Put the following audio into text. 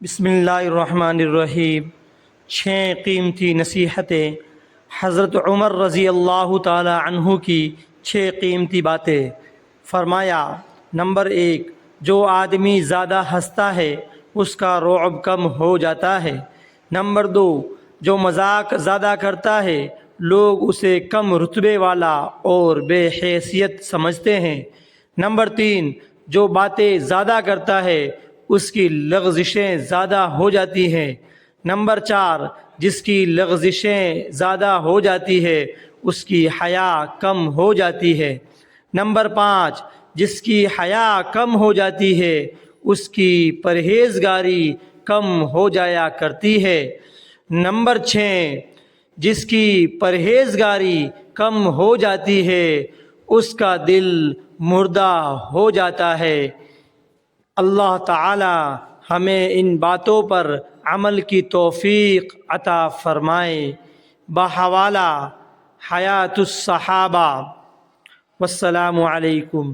بسم اللہ الرحمن الرحیم۔ 6 قیمتی نصیحتیں، حضرت عمر رضی اللہ تعالی عنہ کی 6 قیمتی باتیں۔ فرمایا، نمبر 1، جو آدمی زیادہ ہنستا ہے اس کا رعب کم ہو جاتا ہے۔ نمبر 2، جو مذاق زیادہ کرتا ہے لوگ اسے کم رتبے والا اور بے حیثیت سمجھتے ہیں۔ نمبر 3، جو باتیں زیادہ کرتا ہے اس کی لغزشیں زیادہ ہو جاتی ہیں۔ نمبر 4، جس کی لغزشیں زیادہ ہو جاتی ہے اس کی حیا کم ہو جاتی ہے۔ نمبر 5، جس کی حیا کم ہو جاتی ہے اس کی پرہیزگاری کم ہو جایا کرتی ہے۔ نمبر 6، جس کی پرہیزگاری کم ہو جاتی ہے اس کا دل مردہ ہو جاتا ہے۔ اللہ تعالی ہمیں ان باتوں پر عمل کی توفیق عطا فرمائے۔ بحوالہ حیات الصحابہ۔ والسلام علیکم۔